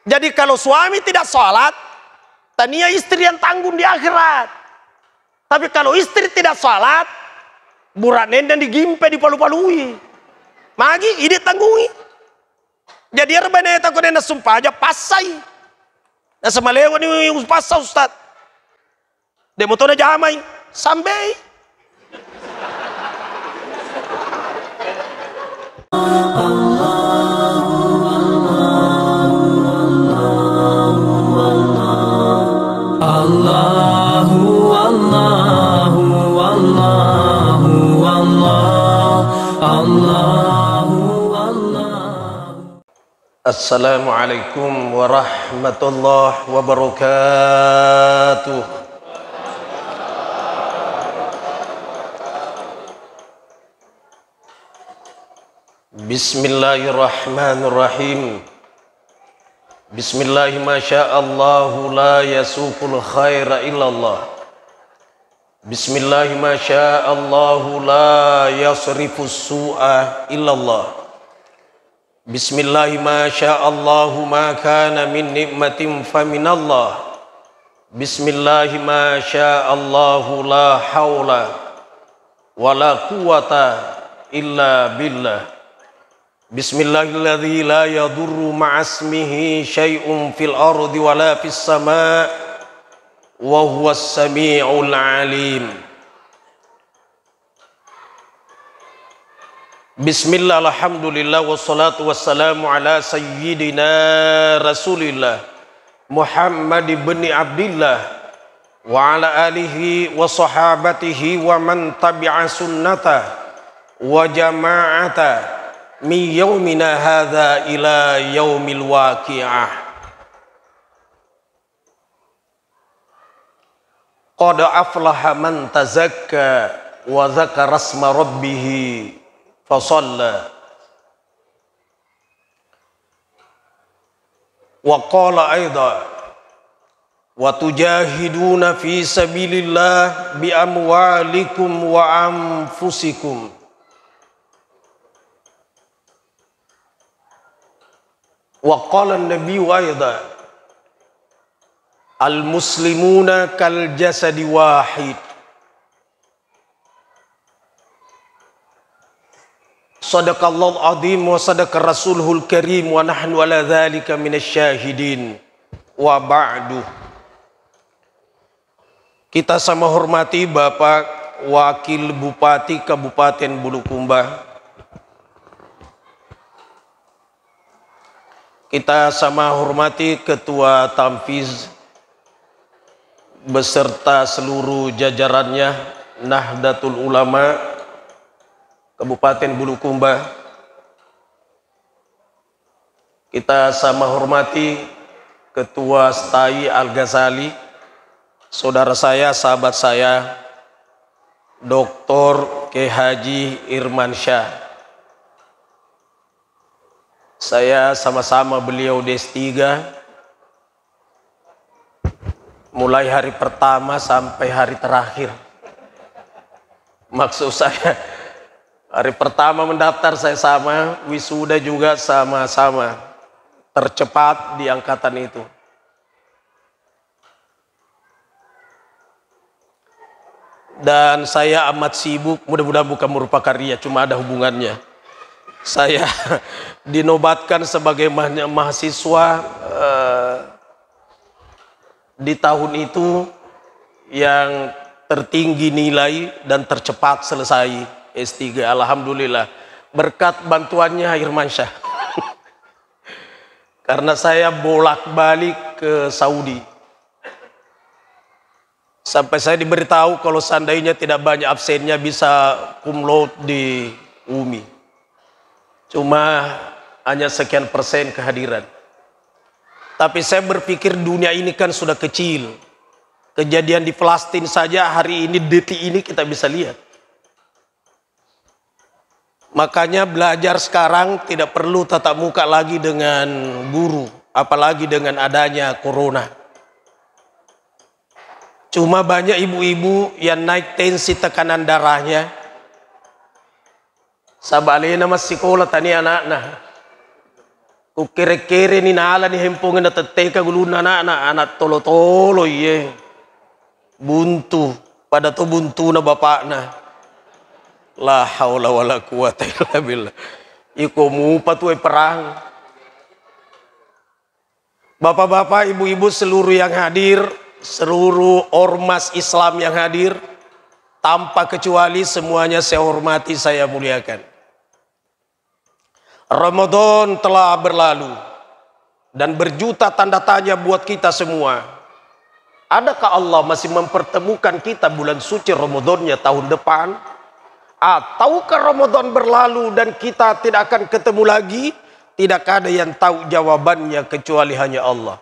Jadi kalau suami tidak sholat, tania istri yang tanggung di akhirat. Tapi kalau istri tidak sholat, burak nenden digimpe, dipalu-palui. Magi ide tanggungi. Jadi rebane takut nenda sumpah aja pasai. Nah semalewa ni pasai ustad. Demo tona jamai sampai. Assalamualaikum warahmatullahi wabarakatuh. Bismillahirrahmanirrahim. Bismillahi masya'allahu la yasukul khaira illallah. Bismillahi masya'allahu la yasrifus su'a illallah. Bismillahi masya'allahu ma kana min ni'matin faminallah. Bismillahi masya'allahu la hawla wa la quwata illa billah. Bismillahilladzi la yadurru ma'asmihi syai'un fil ardi wa la fis sama' wa huwas sami'ul alim. Bismillah, alhamdulillah, wassalatu wassalamu ala sayyidina rasulillah Muhammad ibn Abdillah wa ala alihi wa sahabatihi wa man tabi'a sunnata wa jama'ata min yaumina hadha ila yaumil waqi'ah. Qad aflaha man tazakka wa dzakara asma rabbih fasalla wa qala aidha wa tujahiduna fi sabilillah bi amwalikum wa anfusikum wa qala an-nabiyyu aidha al-muslimuna kal jasadi wahid. Sadaqallahu azim wa sadaqa rasulul karim wa nahnu ala dhalika minasyahidin wa ba'du. Kita sama hormati Bapak Wakil Bupati Kabupaten Bulukumba. Kita sama hormati Ketua Tamfiz beserta seluruh jajarannya, Nahdlatul Ulama Kabupaten Bulukumba. Kita sama hormati Ketua STAI Al-Ghazali, saudara saya, sahabat saya, Dr. K. Haji Irman Syah. Saya sama-sama beliau D3 mulai hari pertama sampai hari terakhir. Maksud saya, hari pertama mendaftar saya sama, wisuda juga sama-sama, tercepat di angkatan itu. Dan saya amat sibuk, mudah-mudahan bukan merupakan ria, cuma ada hubungannya. Saya dinobatkan sebagai mahasiswa di tahun itu yang tertinggi nilai dan tercepat selesai S3, alhamdulillah berkat bantuannya Irman Syah. Karena saya bolak-balik ke Saudi sampai saya diberitahu kalau seandainya tidak banyak absennya bisa cum laude di UMI. Cuma hanya sekian persen kehadiran. Tapi saya berpikir dunia ini kan sudah kecil. Kejadian di Palestina saja hari ini, detik ini kita bisa lihat. Makanya belajar sekarang tidak perlu tatap muka lagi dengan guru, apalagi dengan adanya corona. Cuma banyak ibu-ibu yang naik tensi tekanan darahnya. Sabalena mas sekolah tani anak-anak. Ku kere-kere ni nala ni hempong na teteka guluna anak tolo-tolo iye. Buntu. Pada to buntu na bapak na. La haula wala quwata illa billah. Iko mupa tuwe perang. Bapak-bapak, ibu-ibu seluruh yang hadir, seluruh ormas Islam yang hadir, tanpa kecuali semuanya saya hormati, saya muliakan. Ramadan telah berlalu dan berjuta tanda tanya buat kita semua. Adakah Allah masih mempertemukan kita bulan suci Ramadannya tahun depan? Ataukah Ramadan berlalu dan kita tidak akan ketemu lagi? Tidak ada yang tahu jawabannya kecuali hanya Allah.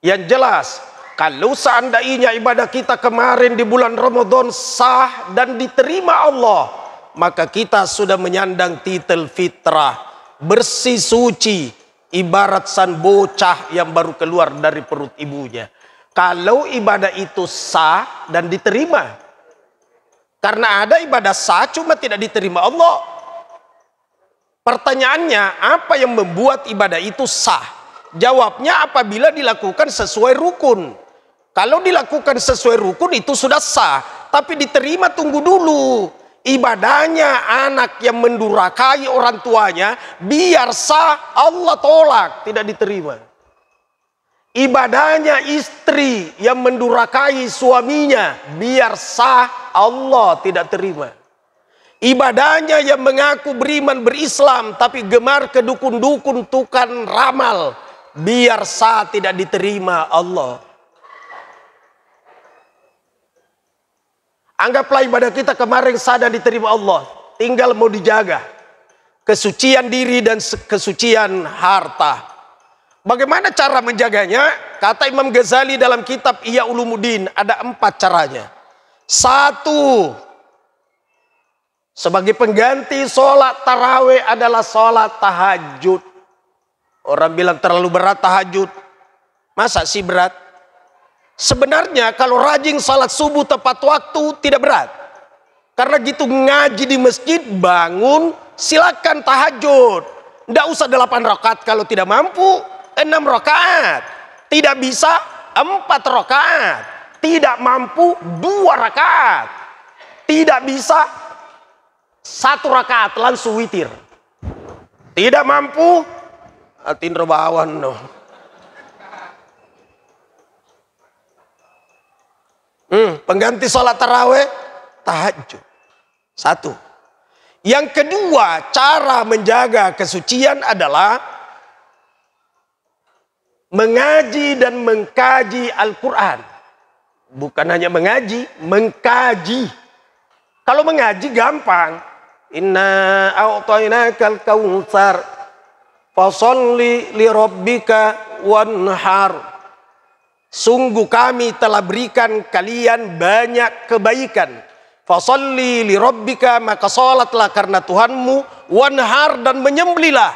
Yang jelas, kalau seandainya ibadah kita kemarin di bulan Ramadan sah dan diterima Allah, maka kita sudah menyandang titel fitrah, bersih suci, ibarat san bocah yang baru keluar dari perut ibunya. Kalau ibadah itu sah dan diterima. Karena ada ibadah sah cuma tidak diterima Allah. Pertanyaannya, apa yang membuat ibadah itu sah? Jawabnya apabila dilakukan sesuai rukun. Kalau dilakukan sesuai rukun itu sudah sah. Tapi diterima tunggu dulu. Ibadahnya anak yang mendurhakai orang tuanya, biar sah Allah tolak, tidak diterima. Ibadahnya istri yang mendurhakai suaminya, biar sah Allah tidak terima. Ibadahnya yang mengaku beriman berislam tapi gemar ke dukun-dukun tukang ramal, biar sah tidak diterima Allah. Anggaplah ibadah kita kemarin sah dan diterima Allah, tinggal mau dijaga kesucian diri dan kesucian harta. Bagaimana cara menjaganya? Kata Imam Ghazali dalam kitab Ihya Ulumuddin, ada 4 caranya. 1, sebagai pengganti sholat tarawih adalah sholat tahajud. Orang bilang terlalu berat tahajud. Masa sih berat? Sebenarnya kalau rajin sholat subuh tepat waktu tidak berat. Karena gitu ngaji di masjid, bangun, silakan tahajud. Tidak usah 8 rakaat kalau tidak mampu. 6 rakaat, tidak bisa 4 rakaat, tidak mampu 2 rakaat, tidak bisa 1 rakaat langsung witir, tidak mampu atin rebawan no. Pengganti sholat taraweh tahajud. 1. Yang kedua, cara menjaga kesucian adalah mengaji dan mengkaji Al-Quran. Bukan hanya mengaji, mengkaji. Kalau mengaji gampang. Inna a'tainakal kautsar fasholli li rabbika wanhar. Sungguh kami telah berikan kalian banyak kebaikan. Fasholli li rabbika, maka salatlah karena Tuhanmu, wanhar, dan menyembelilah.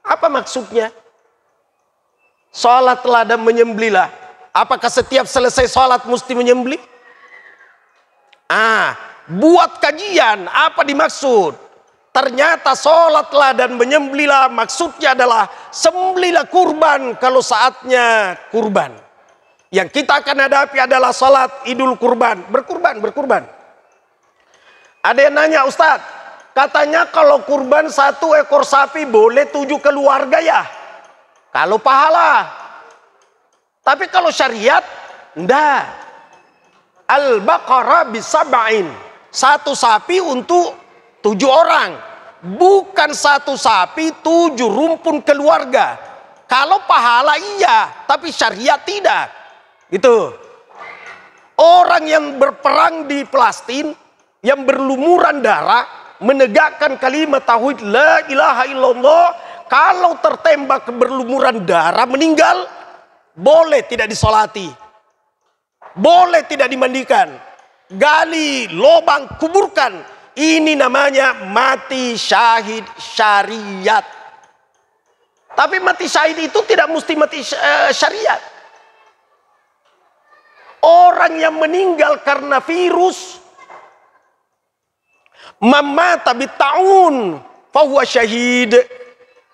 Apa maksudnya? Salatlah dan menyembelilah. Apakah setiap selesai salat mesti menyembelih? Buat kajian apa dimaksud? Ternyata salatlah dan menyembelilah maksudnya adalah sembelilah kurban kalau saatnya kurban. Yang kita akan hadapi adalah salat Idul Kurban, berkurban. Ada yang nanya, Ustadz, katanya kalau kurban 1 ekor sapi boleh 7 keluarga ya? Kalau pahala. Tapi kalau syariat, enggak. Al-Baqarah bisab'in. 1 sapi untuk 7 orang. Bukan 1 sapi 7 rumpun keluarga. Kalau pahala iya, tapi syariat tidak. Gitu. Orang yang berperang di Palestina, yang berlumuran darah, menegakkan kalimat tauhid la ilaha illallah, kalau tertembak berlumuran darah meninggal, boleh tidak disolati, boleh tidak dimandikan, gali lubang kuburkan. Ini namanya mati syahid syariat. Tapi mati syahid itu tidak mesti mati syariat. Orang yang meninggal karena virus, mamata bitta'un fahuwa syahid.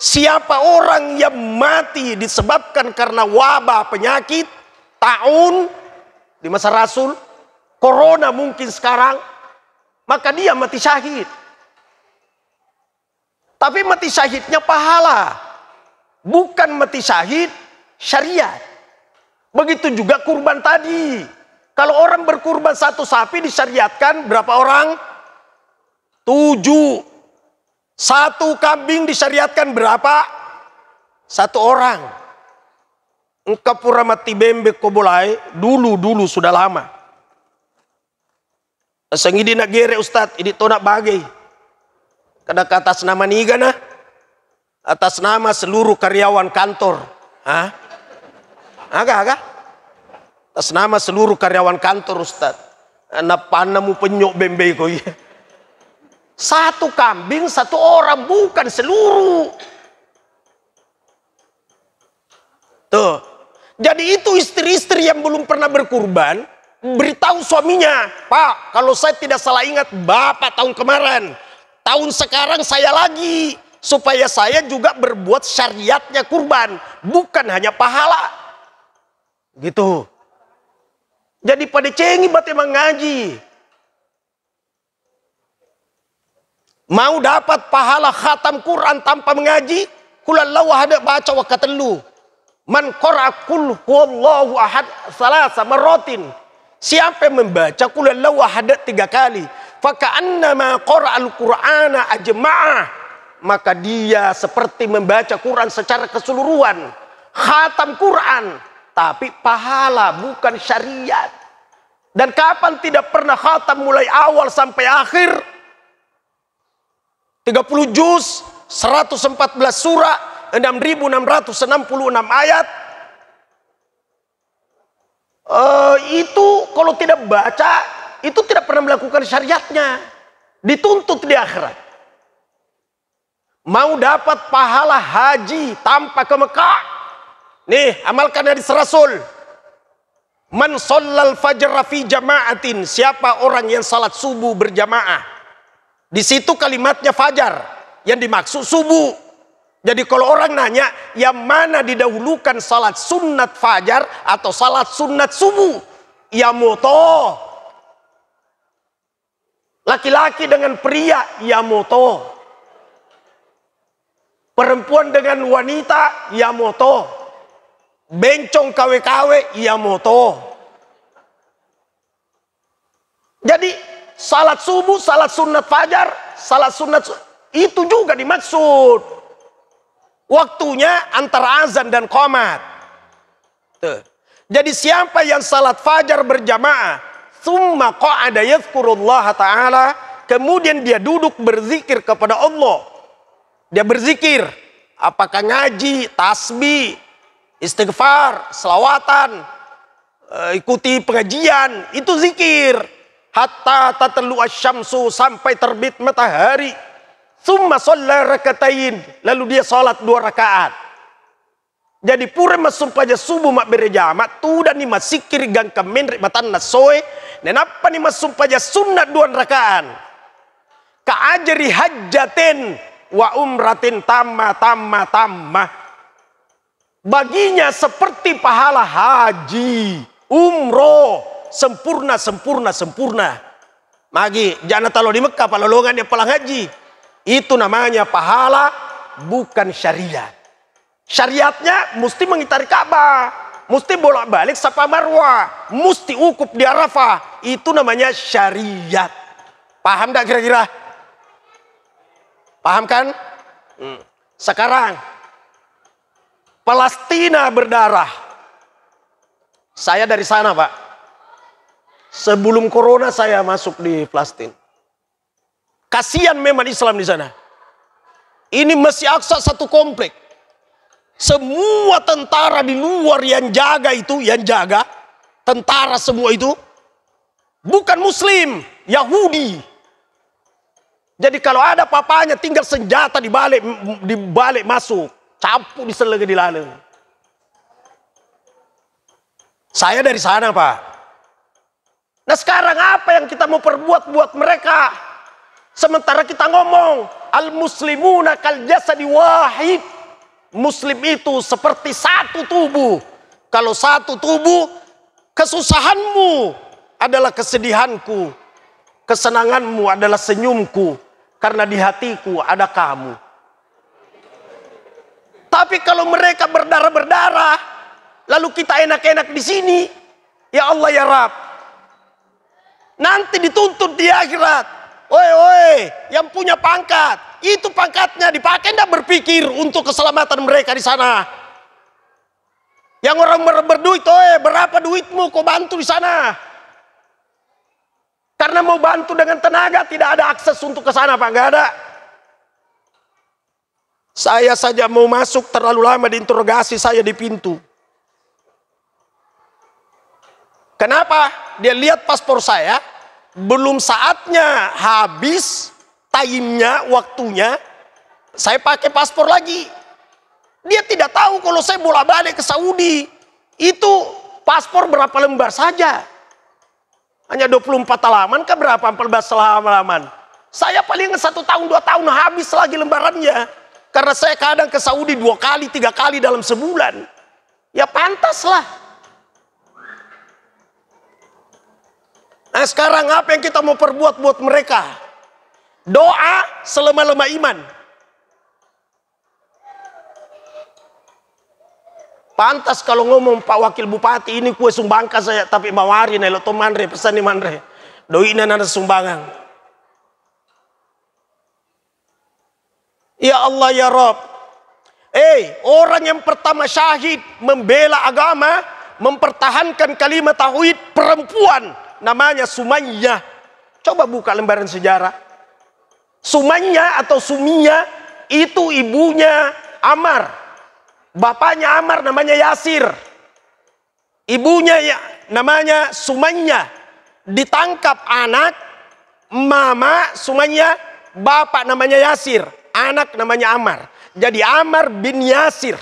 Siapa orang yang mati disebabkan karena wabah penyakit, taun di masa Rasul, corona mungkin sekarang, maka dia mati syahid. Tapi mati syahidnya pahala, bukan mati syahid syariat. Begitu juga kurban tadi. Kalau orang berkurban satu sapi disyariatkan berapa orang? 7. Satu kambing disyariatkan berapa? 1 orang. Engkau pura mati bembe kobolai. Dulu sudah lama. Asang ini nak gere Ustaz. Ini to nak bagai. Kada ke atas nama niga na. Atas nama seluruh karyawan kantor. Hah? Agak. Atas nama seluruh karyawan kantor Ustaz. Anak panamu penyok bembe ko ya. 1 kambing 1 orang, bukan seluruh. Tuh. Jadi itu istri-istri yang belum pernah berkurban, beritahu suaminya, Pak, kalau saya tidak salah ingat, Bapak tahun kemarin, tahun sekarang saya lagi, supaya saya juga berbuat syariatnya kurban, bukan hanya pahala. Gitu. Jadi pada cengi bat emang ngaji. Mau dapat pahala khatam Quran tanpa mengaji? Kulallahu ahad baca wa katelu. Man qara'a qul huwallahu ahad salasa marratin. Siapa yang membaca kulallahu ahad 3 kali, faka'annama qara'al Qur'ana ajma'ah, maka dia seperti membaca Quran secara keseluruhan. Khatam Quran, tapi pahala bukan syariat. Dan kapan tidak pernah khatam mulai awal sampai akhir? 30 juz, 114 surah, 6.666 ayat. Itu kalau tidak baca, itu tidak pernah melakukan syariatnya. Dituntut di akhirat. Mau dapat pahala haji tanpa ke Mekah? Nih, amalkan hadis Rasul. Man shallal fajr fi jama'atin. Siapa orang yang salat subuh berjamaah? Di situ kalimatnya fajar, yang dimaksud subuh. Jadi kalau orang nanya, yang mana didahulukan salat sunat fajar atau salat sunat subuh? Ya moto. Laki-laki dengan pria, ya moto. Perempuan dengan wanita, ya moto. Bencong kawe-kawe, ya moto. Jadi salat subuh, salat sunat fajar, salat sunat itu juga dimaksud. Waktunya antara azan dan qomat. Jadi siapa yang salat fajar berjamaah, summa qa'ada yadhkurullah ta'ala, kemudian dia duduk berzikir kepada Allah. Dia berzikir, apakah ngaji, tasbih, istighfar, selawatan, ikuti pengajian, itu zikir. Hatta tatlu asyamsu, sampai terbit matahari. Summa shalla rakatain, lalu dia salat 2 rakaat. Jadi pura masumpaja subuh mak berjamaah tu dan ni masikir gang kamen matan nasoe, dan apa ni masumpaja sunat 2 rakaat. Ka ajri hajjatin wa umratin tamma. Baginya seperti pahala haji, umroh, sempurna. Magi, jangan taruh di Mekah palolongan dia palang haji. Itu namanya pahala, bukan syariat. Syariatnya mesti mengitari Ka'bah, mesti bolak-balik Safa Marwah, mesti ukuf di Arafah. Itu namanya syariat. Paham tak kira-kira? Paham kan? Sekarang Palestina berdarah. Saya dari sana, Pak. Sebelum corona saya masuk di Palestina. Kasihan memang Islam di sana. Ini Masjid Aqsa satu komplek. Semua tentara di luar yang jaga itu, tentara semua itu bukan Muslim, Yahudi. Jadi kalau ada papanya tinggal senjata di balik masuk, campur di selega di laleng. Saya dari sana, Pak. Nah sekarang apa yang kita mau perbuat buat mereka? Sementara kita ngomong al-muslimuna kal jasadi wahid. Muslim itu seperti satu tubuh. Kalau satu tubuh, kesusahanmu adalah kesedihanku, kesenanganmu adalah senyumku, karena di hatiku ada kamu. Tapi kalau mereka berdarah-berdarah, lalu kita enak-enak di sini, ya Allah ya Rab, nanti dituntut di akhirat. Oi, yang punya pangkat, itu pangkatnya dipakai tidak berpikir untuk keselamatan mereka di sana. Yang orang berduit, berapa duitmu kau bantu di sana? Karena mau bantu dengan tenaga, tidak ada akses untuk ke sana, Pak, nggak ada. Saya saja mau masuk terlalu lama diinterogasi saya di pintu. Kenapa? Dia lihat paspor saya, belum saatnya habis, time-nya, waktunya, saya pakai paspor lagi. Dia tidak tahu kalau saya bolak-balik ke Saudi, itu paspor berapa lembar saja. Hanya 24 halaman ke berapa 14 halaman. Saya paling 1 tahun 2 tahun habis lagi lembarannya. Karena saya kadang ke Saudi 2 kali 3 kali dalam sebulan. Ya pantaslah. Nah sekarang apa yang kita mau perbuat buat mereka? Doa selama-lama iman. Pantas kalau ngomong Pak Wakil Bupati, ini kue sumbangka saya, tapi mawari nelo to manre pesan ni manre. Doina nana sumbangan. Ya Allah ya Rob. Orang yang pertama syahid membela agama, mempertahankan kalimat tauhid, perempuan namanya Sumayyah. Coba buka lembaran sejarah. Sumayyah atau Sumiyah itu ibunya Ammar. Bapaknya Ammar namanya Yasir. Ibunya namanya Sumayyah. Ditangkap anak, mama Sumayyah, bapak namanya Yasir, anak namanya Ammar. Jadi Ammar bin Yasir.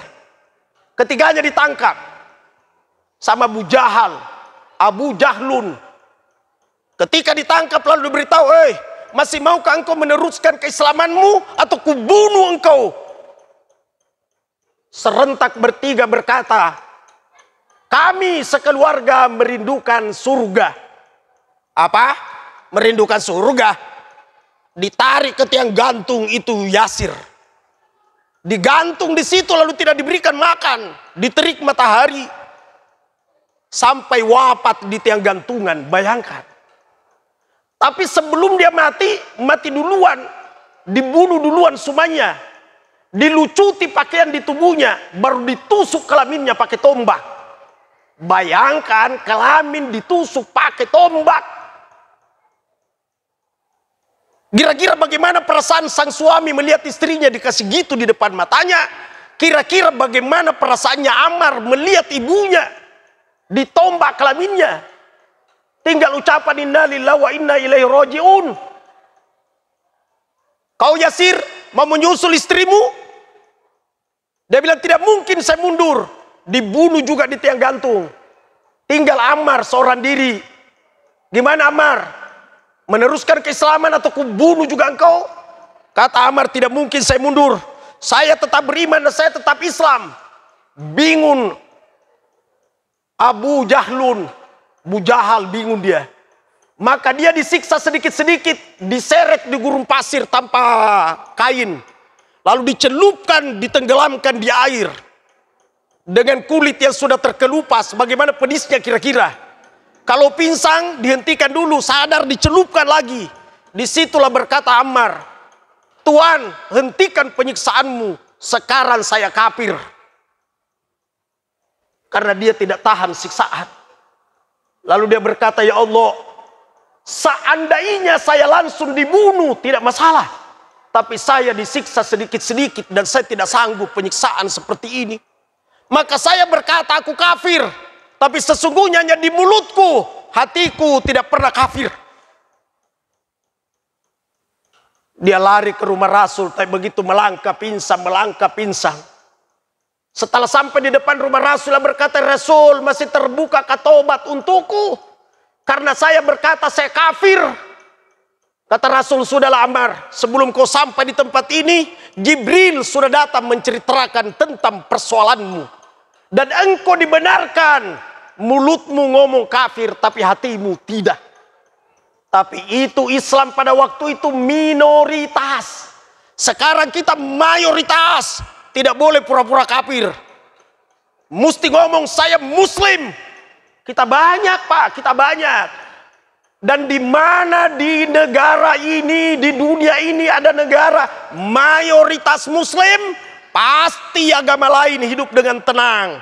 Ketiganya ditangkap sama Abu Jahal, Abu Jahlun. Ketika ditangkap lalu diberitahu, masih maukah engkau meneruskan keislamanmu atau kubunuh engkau? Serentak bertiga berkata, kami sekeluarga merindukan surga. Apa? Merindukan surga. Ditarik ke tiang gantung itu Yasir. Digantung di situ lalu tidak diberikan makan, diterik matahari sampai wafat di tiang gantungan. Bayangkan. Tapi sebelum dia mati duluan, dibunuh duluan Sumayyah, dilucuti pakaian di tubuhnya, baru ditusuk kelaminnya pakai tombak. Bayangkan kelamin ditusuk pakai tombak. Kira-kira bagaimana perasaan sang suami melihat istrinya dikasih gitu di depan matanya? Kira-kira bagaimana perasaannya Ammar melihat ibunya ditombak kelaminnya? Tinggal ucapan inna lillahi wa inna ilaihi raji'un. Kau Yasir mau menyusul istrimu? Dia bilang tidak mungkin saya mundur. Dibunuh juga di tiang gantung. Tinggal Ammar seorang diri. Gimana Ammar? Meneruskan keislaman atau kubunuh juga engkau? Kata Ammar, tidak mungkin saya mundur. Saya tetap beriman dan saya tetap Islam. Bingung Abu Jahal bingung dia. Maka dia disiksa sedikit-sedikit, diseret di gurun pasir tanpa kain. Lalu dicelupkan, ditenggelamkan di air. Dengan kulit yang sudah terkelupas, bagaimana pedisnya kira-kira? Kalau pinsang, dihentikan dulu, sadar, dicelupkan lagi. Disitulah berkata Ammar, Tuhan, hentikan penyiksaanmu, sekarang saya kafir. Karena dia tidak tahan siksaan. Lalu dia berkata, ya Allah, seandainya saya langsung dibunuh, tidak masalah. Tapi saya disiksa sedikit-sedikit dan saya tidak sanggup penyiksaan seperti ini. Maka saya berkata, aku kafir. Tapi sesungguhnya hanya di mulutku, hatiku tidak pernah kafir. Dia lari ke rumah Rasul, tapi begitu melangkah pinsang. Setelah sampai di depan rumah Rasul, dia berkata, Rasul, masih terbuka tobat untukku. Karena saya berkata, saya kafir. Kata Rasul, sudahlah Ammar, sebelum kau sampai di tempat ini, Jibril sudah datang menceritakan tentang persoalanmu. Dan engkau dibenarkan. Mulutmu ngomong kafir tapi hatimu tidak. Tapi itu Islam pada waktu itu minoritas. Sekarang kita mayoritas. Tidak boleh pura-pura kafir. Mesti ngomong saya muslim. Kita banyak Pak, kita banyak. Dan di mana di negara ini, di dunia ini ada negara mayoritas muslim, pasti agama lain hidup dengan tenang.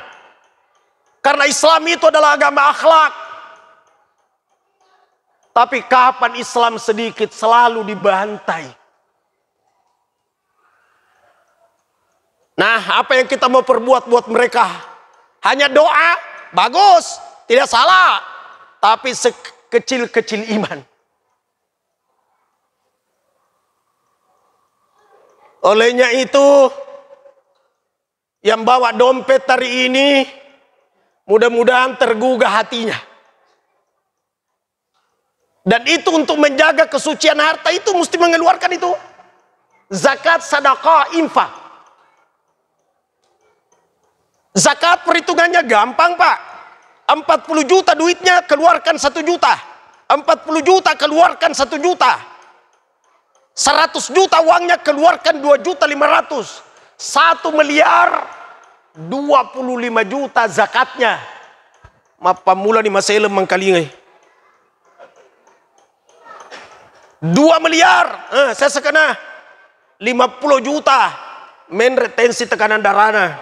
Karena Islam itu adalah agama akhlak. Tapi kapan Islam sedikit selalu dibantai. Nah, apa yang kita mau perbuat buat mereka? Hanya doa, bagus, tidak salah. Tapi sekecil-kecil iman. Olehnya itu, yang bawa dompet hari ini, mudah-mudahan tergugah hatinya. Dan itu untuk menjaga kesucian harta itu mesti mengeluarkan itu. Zakat, sedekah, infak. Zakat perhitungannya gampang Pak. 40 juta duitnya keluarkan 1 juta. 40 juta keluarkan 1 juta. 100 juta uangnya keluarkan 2.500.000. 1 miliar 25 juta zakatnya. Mapa mula ni masalah mengkalingai. 2 miliar, saya sekena 50 juta men retensi tekanan darahnya.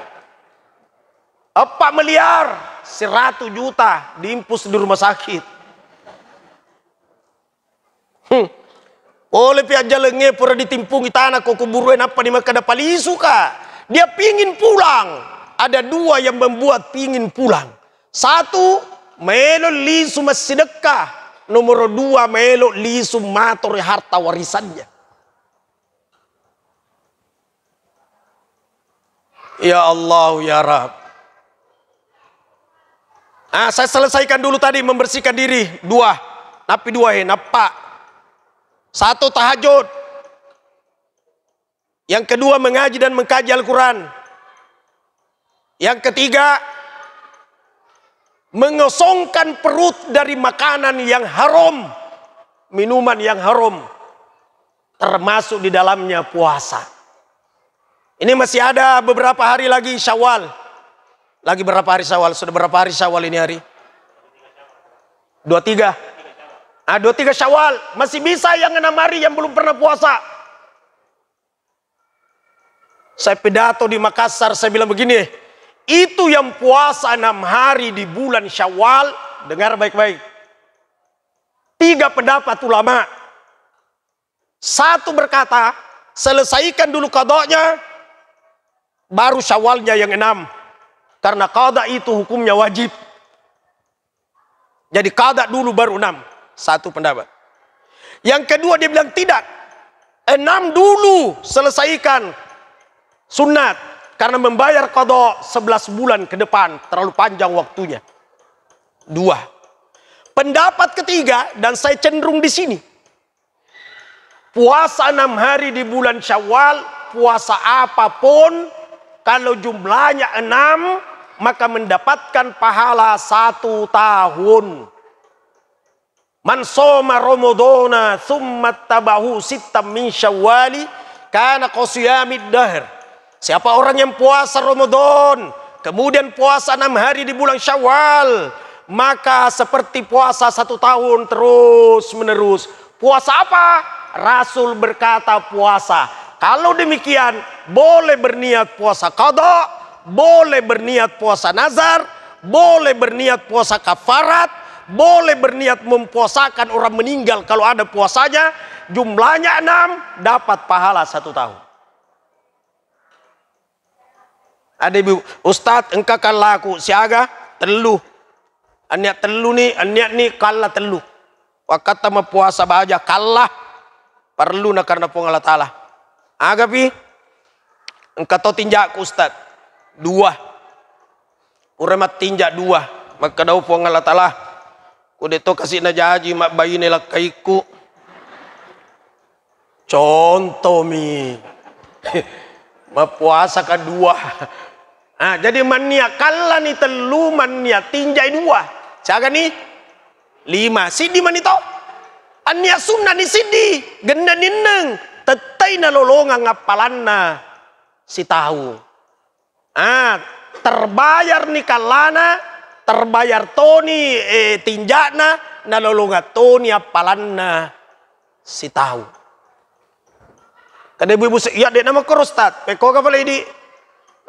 4 miliar 100 juta diimpus di rumah sakit. Oleh pihak jalenge pura ditimpungi tanah kok kuburuan apa di maka ada paling suka. Dia pingin pulang. Ada 2 yang membuat pingin pulang. 1 melo lisu sedekah. Nomor 2 melo lisu matori harta warisannya. Ya Allah ya Rabb. Saya selesaikan dulu tadi membersihkan diri 2. Napi 2 napa. 1 tahajud. Yang kedua mengaji dan mengkaji Al-Quran. Yang ketiga mengosongkan perut dari makanan yang haram, minuman yang haram, termasuk di dalamnya puasa. Ini masih ada beberapa hari lagi Syawal. Lagi berapa hari Syawal? Sudah berapa hari Syawal ini hari? 23. 23 Syawal. Masih bisa yang 6 hari yang belum pernah puasa. Saya pidato di Makassar, saya bilang begini, itu yang puasa 6 hari di bulan Syawal, dengar baik-baik. 3 pendapat ulama. 1 berkata, selesaikan dulu qadanya, baru Syawalnya yang 6. Karena qada itu hukumnya wajib. Jadi qada dulu baru 6. 1 pendapat. Yang kedua dia bilang tidak. 6 dulu selesaikan sunat. Karena membayar qada 11 bulan ke depan. Terlalu panjang waktunya. 2. Pendapat ketiga, dan saya cenderung di sini. Puasa 6 hari di bulan Syawal, puasa apapun, kalau jumlahnya 6, maka mendapatkan pahala 1 tahun. Man soma Ramadana thumma tabahu sittam min Syawali kana qasiyamid dahr. Siapa orang yang puasa Ramadan kemudian puasa 6 hari di bulan Syawal, maka seperti puasa 1 tahun terus menerus. Puasa apa? Rasul berkata puasa. Kalau demikian boleh berniat puasa qada, boleh berniat puasa nazar, boleh berniat puasa kafarat, boleh berniat mempuasakan orang meninggal kalau ada puasanya, jumlahnya 6, dapat pahala 1 tahun. Ada ibu, Ustadz engkau kan laku siaga telu. Aniat telu nih, aniat nih kalah telu. Wakata ma puasa baja kalah perlu na karena Allah Ta'ala. Agapi engkau tahu tinjak Ustadz 2. Uremat tinjak 2. Maka daw po Allah Ta'ala. Kudeto kasih na jaji mak bayi nila kaiku. Contoh mi. puasa kedua. Nah, jadi mania kala ni telu mania tinjai dua. Jaga nih 5 sidi manito. Ania sunnah ni sidi genda nineng tetai na lolonga ngapalanna si tahu. Terbayar ni kalana, terbayar toni tinjana na lolonga toni apalanna si tahu. Kada ibu-ibu ya dek nama korostat peko ka pala di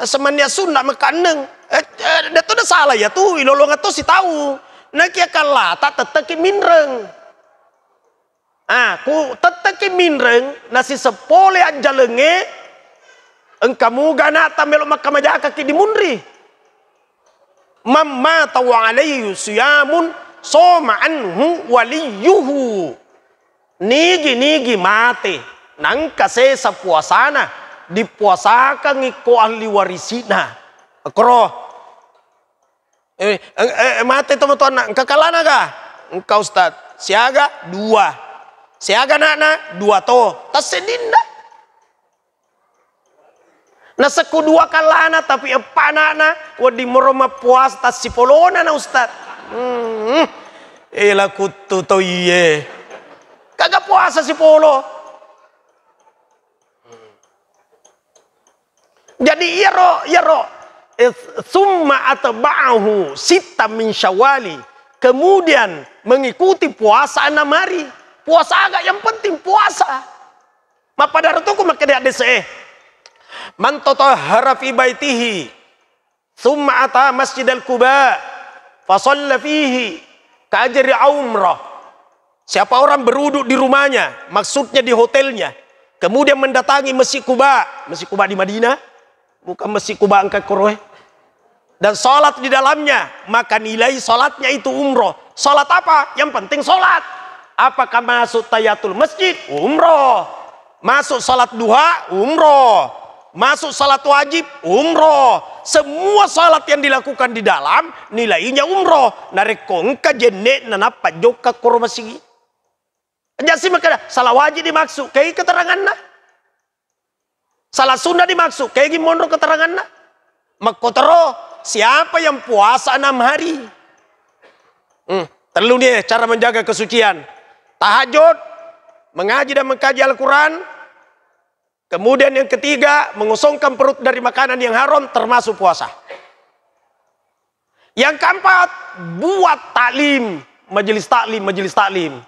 semania sunnah makaneng itu dah salah ya tuh ilolonga tuh si tahu nak ya kala tak teteki minreng ku teteki minreng nasi sepole anjalenge engkamu gana tamelo makamaja kaki di munri mamma tawa alaihi siyamun soma anhu waliyuhu nigi mate nang kase sa puasana dipuasakan iko ahli warisina akro mate teman-teman kekalana ka engkau ustad siaga 2 siaga nana 2 to tas sedinda na seku 2 kalana tapi panana wadi moroma puas tas sipolona na ustad ela kutu to iye kagak puasa sipolo. Jadi yaro summa atba'ahu sita min syawali, kemudian mengikuti puasa 6 hari. Puasa agak yang penting puasa. Ma pada ratuku makanya ada man tatahhara fi baitihi summa ata masjidal Quba fa shalla fihi ka ajri umrah. Siapa orang berwudu di rumahnya, maksudnya di hotelnya, kemudian mendatangi Masjid Quba di Madinah, bukan Masjid Quba angkat koroh, dan sholat di dalamnya, maka nilai sholatnya itu umroh. Sholat apa? Yang penting sholat. Apakah masuk tahiyatul masjid? Umroh. Masuk sholat duha? Umroh. Masuk sholat wajib? Umroh. Semua sholat yang dilakukan di dalam nilainya umroh. Narekongka jenek nanapa joka koroh masih. Jadi makanya salah wajib dimaksud kayak keterangan nah. Salah sunnah dimaksud kayak gimana keterangan nak makotero siapa yang puasa 6 hari terlalu nih cara menjaga kesucian tahajud mengaji dan mengkaji Al-Quran kemudian yang ketiga mengosongkan perut dari makanan yang haram termasuk puasa yang keempat buat taklim majelis taklim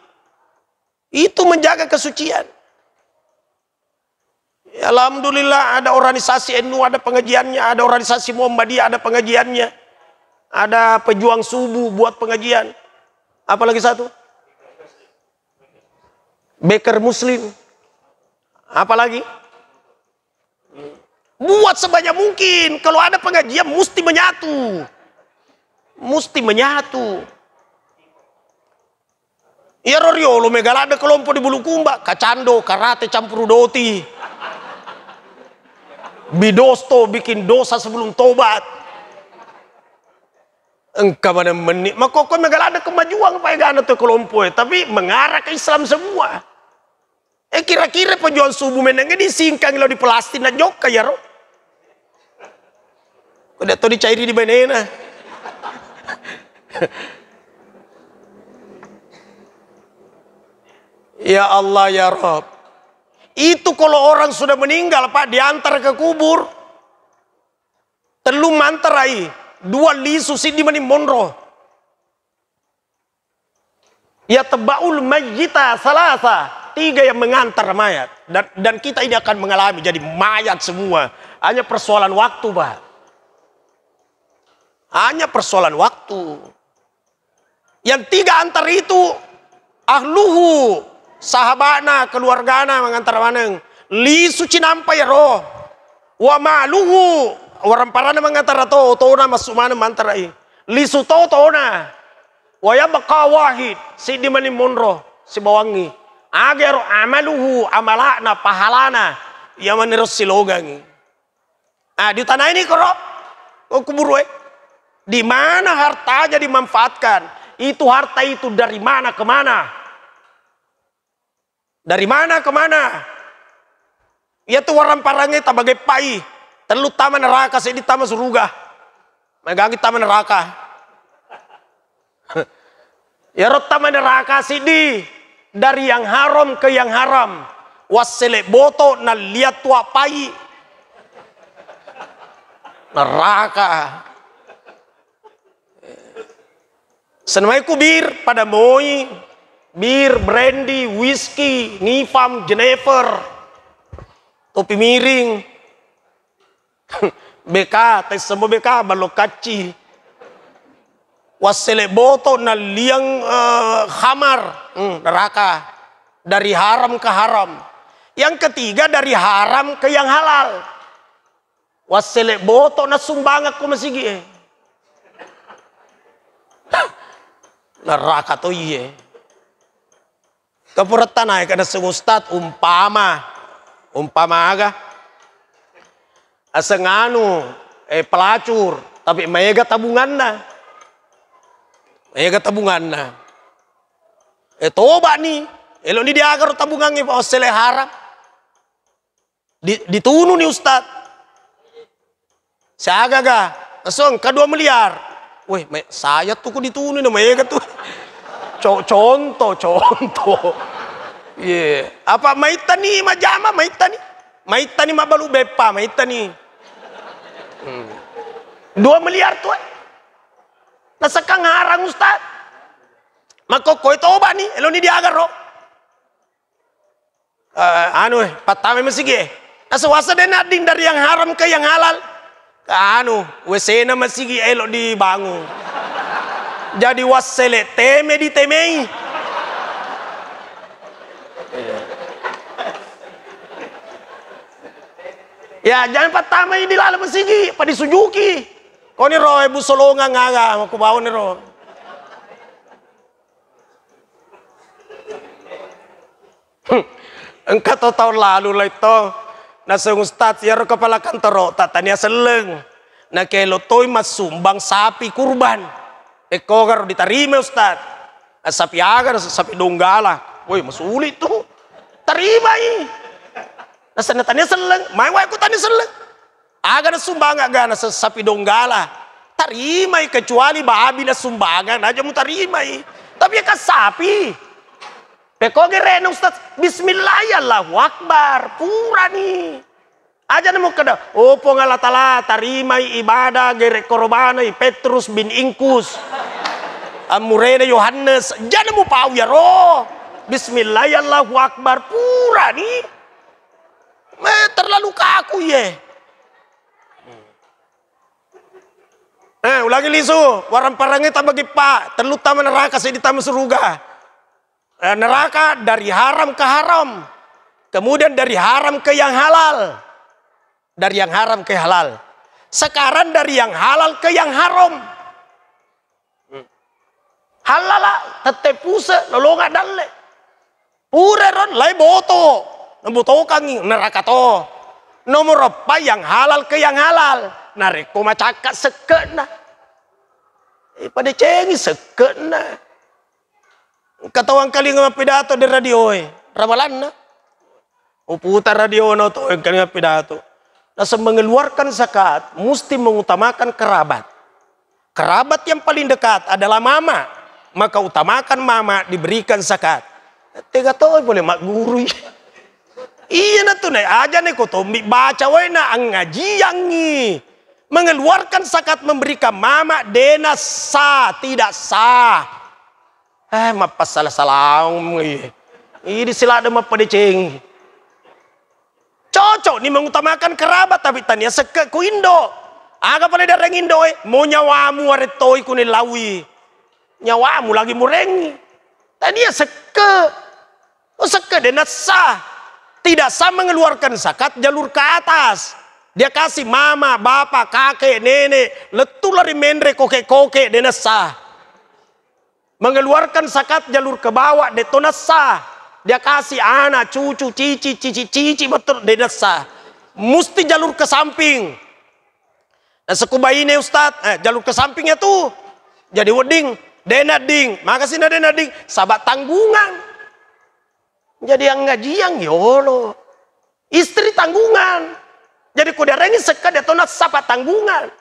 itu menjaga kesucian. Alhamdulillah ada organisasi NU ada pengajiannya, ada organisasi Muhammadiyah ada pengajiannya, ada pejuang subuh buat pengajian. Apalagi satu? Baker Muslim. Apalagi? Buat sebanyak mungkin. Kalau ada pengajian mesti menyatu. Mesti menyatu. Ya Roriolo megala ada kelompok di Bulukumba, kacando, karate, campur doti. Bidosto bikin dosa sebelum tobat. Engkau mana menik, maka kau megala ada kemajuan pak gana tuh kelompok, tapi mengarah ke Islam semua. Kira-kira penjual subuh menengnya disingkang lo di plastik na joka ya roh. Udah tuh dicairi di benena. Ya Allah ya Rabb. Itu kalau orang sudah meninggal pak diantar ke kubur. Telu manterai 2 lisu sidi mani monro. Ya tebaul mayyita salasa 3 yang mengantar mayat dan kita ini akan mengalami jadi mayat semua. Hanya persoalan waktu pak. Hanya persoalan waktu. Yang 3 antar itu ahluhu sahabana keluargana mengantar maneng li suci nampai roh wa maluhu orang parana mengantar to na masuk mana mantarai li suto na wa yabqa wahid sidi mani monro si bawangi agar amaluhu amalana pahalana ya menerus silogangi di tanah ini koro kubur di mana hartanya dimanfaatkan itu harta itu dari mana ke mana. Dari mana ke mana? Ia tu warang parangai tabagai pai. Telu taman neraka sedi taman surga. Megagi taman neraka. Ya rot taman neraka sedi dari yang haram ke yang haram. Wasele boto na lihat tua pai. Neraka. Senamai ku bir pada moi, bir, brandy, whisky, nifam, jenever, topi miring, BK, tes semua BK, balok kaci, wasele boto na liang khamar, neraka, dari haram ke haram. Yang ketiga dari haram ke yang halal. Wasele boto na sumbangak ko masigi. Neraka to iye. Kapuratan ay kada sa ustad umpama aga asangano pelacur tapi mega tabungan na. Toba ni elo ni diagar tabungan ni pa sele harap. Ditunu ni ustad. Siaga ga asong ka 2 miliar. Weh, saya tuh kok ditunu na mega tuh. Contoh. Yeah. Apa maitani majama maitani? Maitani mabalu bepa maitani. 2 miliar tuh. Nasa kang harang ustad. Makoko ito ba ni? Elo ni diagar ro. Patame masige. Nasa wasa din natin dari yang haram ke yang halal. Wesena masigi elo dibangun. Jadi wasele teme di temei. Ya jangan pertama ini lala masigi, pada sujuki. Kau ni roh ibu solonga ngaga, aku bawa ni roh. Engkau tahu tahun lalu lah itu. Nasa ustad siya kepala kantor tatanya seleng. Na kelo toy masumbang sapi kurban. Kogar diterima ustad. Sapi agar sapi donggala. Woi masulit tuh. Terima ini. Nasa natanya seleng. Maiwa aku tanya seleng. Agar sumbangan agak nasa sapi donggala. Terima kecuali babi na sumbangan aja mu terima. Tapi ya kan sapi. Pekoge reno ustaz, bismillah ya Allahu Akbar, pura nih. Aja nemu kada, opo ngalatala tarima ibadah gerek korbanai Petrus bin Ingkus. Amurena Yohanes, jangan mu pau ya roh. Bismillah ya Allahu Akbar, pura nih. Terlalu kaku ye. Ulangi lisu, warang parangnya tambah gipa, terlalu taman neraka saya ditambah surga. Neraka dari haram ke haram, kemudian dari haram ke yang halal, dari yang haram ke halal. Sekarang dari yang halal ke yang haram. Halal tetep puse nolonga dalle. Pure ron lai boto, nemboto kangi neraka to. Nomor apa yang halal ke yang halal? Nareko macaka sekena. Pada cengi sekena. Katawang kali nga pidato di radio ramalan na. Uputar radio na to yung kali nga pidato. Nasa mengeluarkan zakat, mesti mengutamakan kerabat. Kerabat yang paling dekat adalah mama. Maka utamakan mama diberikan zakat. Tega to boleh mak guru. Iya na to na aja nih ko to baca we na ang ngajiang ni. Mengeluarkan zakat memberikan mama dena sah, tidak sah. Mapas salah-salah ini sila ada mapadeceng. Cocok nih mengutamakan kerabat tapi tanya seke ku Indo. Aga pada darang Indo mau nyawamu aretoi ku nilawi. Nyawamu lagi murengi. Tanya seke. Seke dena sah. Tidak sah mengeluarkan zakat jalur ke atas. Dia kasih mama, bapak, kakek, nenek, letu lari mendre koke-koke dena sah. Mengeluarkan zakat jalur ke bawah detona sah. Dia kasih anak, cucu, cici betul detona sah. Mesti jalur ke samping. Dan sekuba ini Ustaz, jalur ke sampingnya tuh jadi wedding, denading. Makasih na denading, sahabat tanggungan. Jadi yang ngaji yang yolo. Istri tanggungan. Jadi kuda rengi sekat atau nak sapa tanggungan.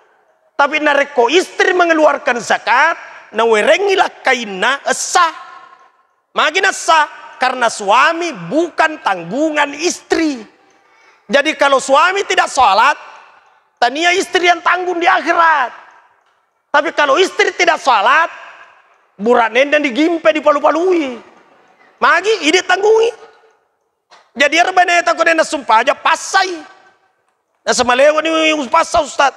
Tapi nareko istri mengeluarkan zakat, nawerengilah kaina sah. Magina sah karena suami bukan tanggungan istri. Jadi kalau suami tidak sholat, tania istri yang tanggung di akhirat. Tapi kalau istri tidak sholat, buranen dan digimpe dipalu-palui. Magi ide tanggungi. Jadi arbane takut na sumpah aja pasai. Na semalewa ni pasau Ustaz.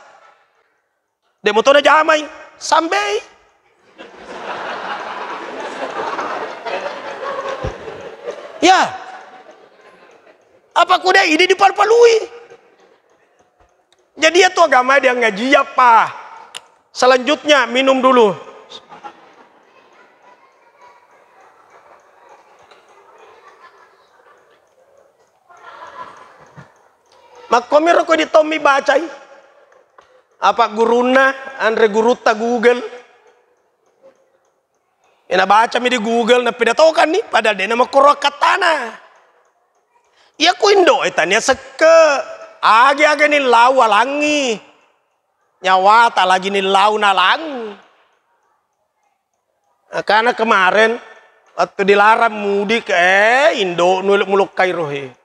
Demo to na jamay sampai. Ya. Apa kuda ide dipalu-palui. Jadi itu agama dia ngaji apa? Selanjutnya minum dulu. Makomir ko di Tommy bacai. Apa guruna andre guruta Google. Ina baca mi di Google na pidatokan ni padahal dia nama korokatana. Iya ku indo etanya seke age ni lau alangi. Nyawa tak lagi ni lau nalang. Karena kemarin waktu dilarang mudik Indo muluk Kairohe.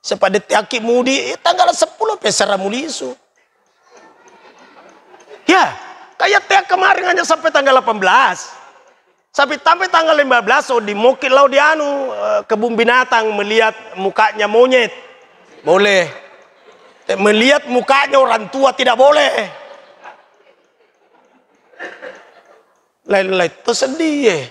Sepada tiaki mudi tanggal 10 pesara mulisu. Ya, kayak tiak kemarin hanya sampai tanggal 18. Sampai tanggal 15 di Mokit Lau Dianu kebun binatang melihat mukanya monyet. Boleh. Melihat mukanya orang tua tidak boleh. Lain-lain itu sedih.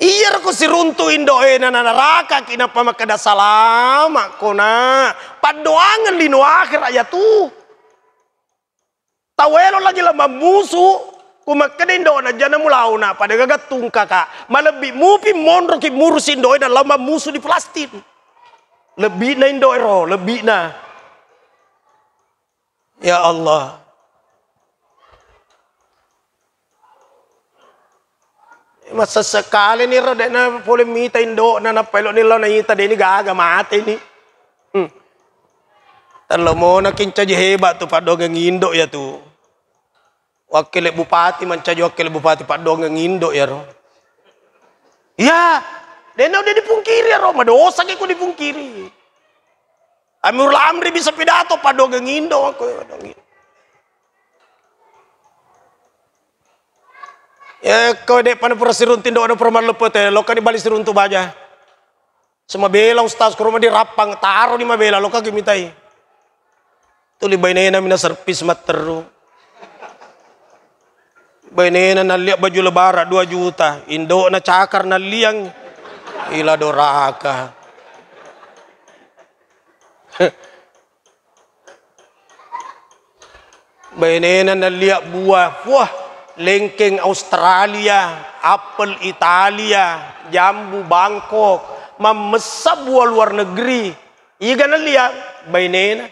Iya ko si runtu Indoe na naraka kina pamakada salama ko na padoangan lino akhir ayat tu. Tawelo lagi lama musuh kumakada Indo na jana mulau na pada gagatung kakak malabi mupi monro ki murus Indoe na lama musuh di Palestin. Lebih na Indoe ro, lebih na. Ya Allah. Masa sekali ni roda na boleh mita Indo na napelo nila na ita dini gaga mati ni. Talo mo na kinca hebat tu padogang Indo ya tu. Wakil bupati manca wakil bupati padogang Indo ya ro. Ya, dena udah dipungkiri ya ro, madosa ko dipungkiri. Amirul Amri bisa pidato padogang Indo aku. Ya kau dek pada persiruntin doa perman lepet loka di balik siruntu baja. Semua bela ustaz ke rumah di rapang taruh di mabela loka gimitai. Tuli bainena mina serpis materu. Bainena naliak baju lebaran 2 juta. Indo na cakar naliang ila doraka. Bainena naliak buah. Wah. Lengkeng Australia, apel Italia, jambu Bangkok, memesap buah luar negeri. Iya gana liang, bainena.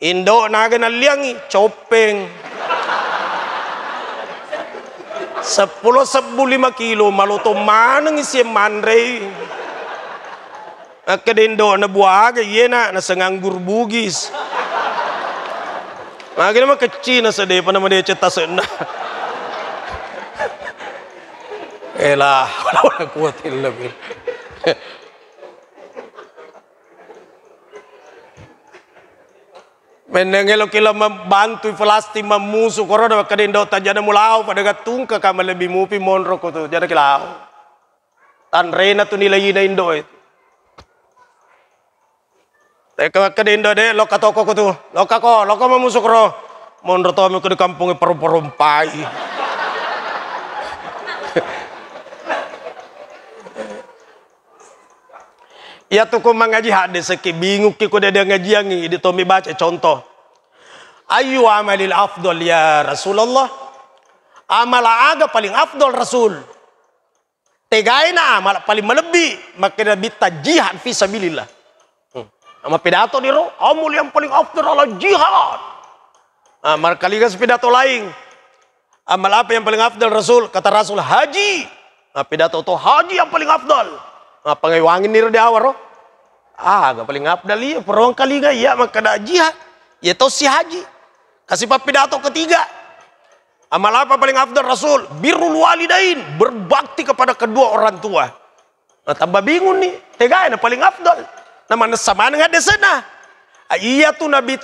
Indo na gana liang copeng. 10 sebu 5 kilo maluto manang isi mandre. Akadendo na buah aga yena na sanganggur bugis. Magina mah kecil na sedih pa naman dia cetas na. Elah, wala kuatin lebih. Menengelo kila membantu Palestin memusuh korona kadendo tajana mulau pada gatung ke kamar lebih mupi monro ko tu jana kilau. Tan rena tu nilai ina Indo itu. Teka kadendo de loka toko ko tu. Loka memusuh koro. Monro to mi ko di kampung perumpai. Ya tu ko mengaji hadis seki bingung ki ko dia ngaji yang di tomi baca contoh. Ayu amalil afdal ya Rasulullah. Amal aga paling afdal Rasul. Tegaina amal paling melebih maka nabi jihad fi sabilillah. Ama pidato ni ro amal yang paling afdal adalah jihad. Amal kaligas pidato lain. Amal apa yang paling afdal Rasul? Kata Rasul haji. Pidato to haji yang paling afdal. Pangaiwangin nira di awal roh. Gak paling abdal iya. Perang kali gak iya maka ada jihad. Ya tau si haji. Kasih pidato ketiga. Amal apa paling abdal Rasul? Birrul walidain. Berbakti kepada kedua orang tua. Nah, tambah bingung nih. Tegain paling abdal. Namanya sama dengan desena. Iya tuh Nabi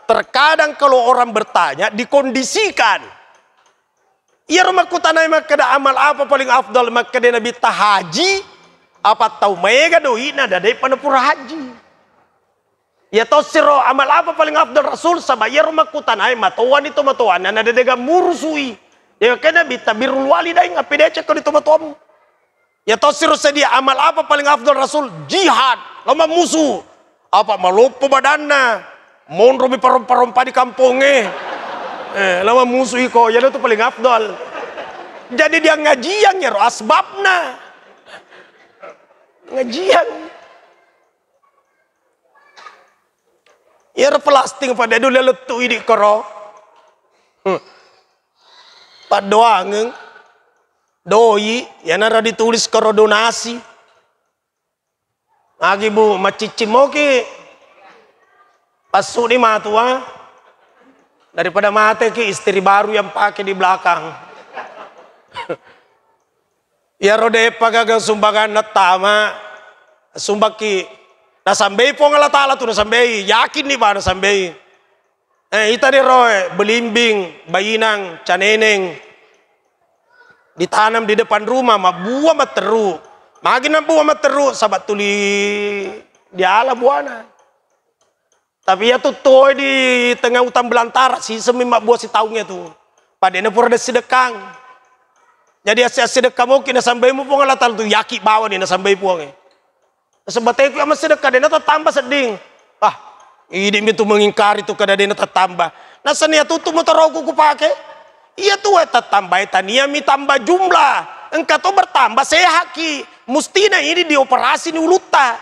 terkadang kalau orang bertanya dikondisikan. Iya rumah kutanai maka ada amal apa paling afdal maka dia Nabi haji apa tahu mega doi nada dari panapura haji. Ya tahu siro amal apa paling afdal Rasul sama iya rumah kutanai matuan itu matuan nada dega murusui. Ya kena Nabi tabirul walidain ngapain dia cek itu matuam. Ya tahu siro sedia amal apa paling afdal Rasul jihad lama musuh apa malupo badanna monrobi parompa di kampungnya. Lama musuh iko, ya itu paling afdal. Jadi dia ngajian ya asbabna. Ngajian. Ya plastik pada dulu letu ini koro. Pak doang, doi, ya nara ditulis koro donasi. Lagi bu, macici moki. Pasu di matua. Daripada mati ke istri baru yang pakai di belakang. Ya rode pagaga sumbangan natama sumbaki nasambai po ngala tala tu nasambai yakin nih ba nasambai. Ita di roe belimbing bayinang caneneng ditanam di depan rumah buah materu. Magin buah materu sabat tuli di ala buana. Tapi ya tuh toy di tengah hutan belantara si semimak buah si tahunya tuh. Padahal pura ada sedekang. Jadi asyik sedekah mungkin sampai mu pun ngalatal tuh yaki bawa nih sampai puangnya. Sebab itu amat sedekah dia nata tambah seding. Ini itu mengingkari tuh kada dia nata tambah. Nah senia tuh motor aku pakai. Iya tuh tambah tania mi tambah jumlah. Engkau tuh bertambah sehat ki. Mustina ini dioperasi nih uluta.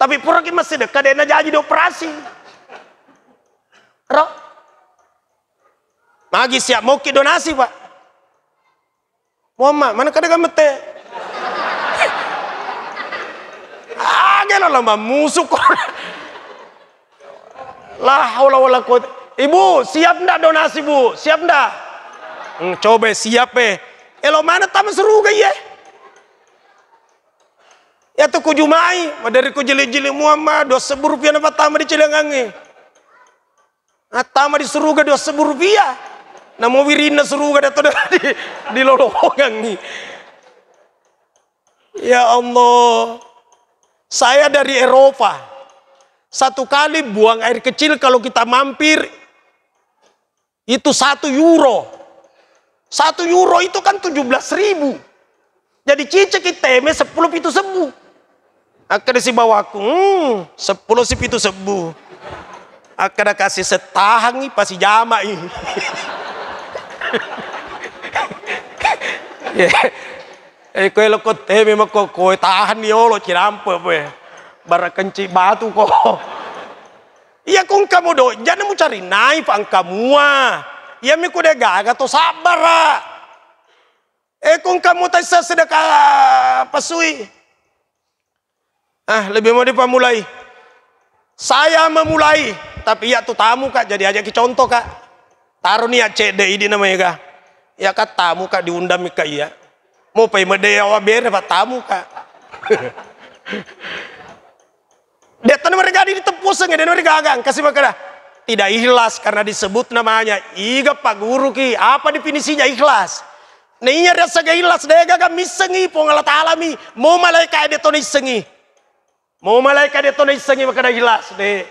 Tapi pura ki masih sedekah dia jadi dioperasi. Roh, magi siap mau ki donasi pak. Muhammad mana kadang mete. Gelo lama musuh kok. Lah haula wala quwata. Ibu siap ndak donasi bu? Siap ndak? Coba siap Elo mana tamu seru gaya? Ya tuh kujumai, dari kujili-jili Muhammad 2.000 rupiah napa tamu di Cilengangi. Tama di suruga 2.000 rupiah. Namo wirina suruga dato di lolongan nih. Ya Allah. Saya dari Eropa. Satu kali buang air kecil kalau kita mampir itu 1 euro. 1 euro itu kan 17.000. Jadi cicek iteme 10 pitu sebu. Akan si bawaku 10 si pitu sebu. Akan kasih setahang nih pasti jama ini. Kue lokot memang kue tahan nih olo cirampe bara kenci batu kok. Iya kung kamu do jangan mau cari naif angkamua. Iya mi kuda gaga to sabar. Kung kamu tak sedekah pasui. Lebih mau dipamulai. Saya memulai, tapi ya tuh tamu kak, jadi aja contoh kak. Taruh nih ya CD ini namanya kak. Ya kak tamu kak diundang kak iya. Mau pay medaya waber pak tamu kak. Dia tanah mereka di tepuseng ya, dia mereka gagang kasih makan. Tidak ikhlas karena disebut namanya. Iga pak guru ki, apa definisinya ikhlas? Nih rasa gak ikhlas, dia gagang misengi, pongalat alami, mau malaikat dia tuh isengi. Mau malaikat dia tuh isengi maka dah ikhlas deh.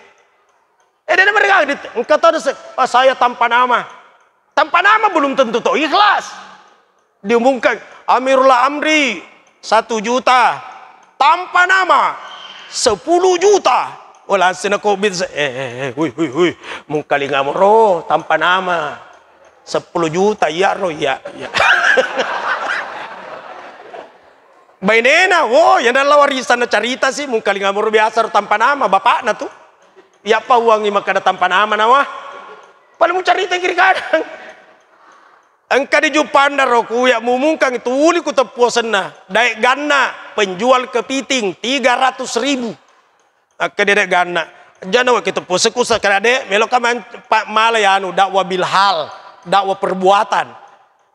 Dia mereka engkau tahu saya tanpa nama. Tanpa nama belum tentu tuh ikhlas. Diumumkan Amirul Amri 1 juta. Tanpa nama 10 juta. Wala sina COVID. Hui. Mungkali ngamro tanpa nama 10 juta ya ro ya. Bainena, yang dalam warisan cerita sih mungkali ngamro biasa tanpa nama bapak na tuh. Ya apa uangi maka ada tanpa nama nawa. Paling mau cerita kiri kadang. Engkau di Jupanda roku ya mumungkang itu uli ku tepuasan na. Daik ganna penjual kepiting 300.000. Ke dedek gana. Jangan kita pusekusa kada dek melok kaman pak malayanu dakwah bilhal, dakwah perbuatan.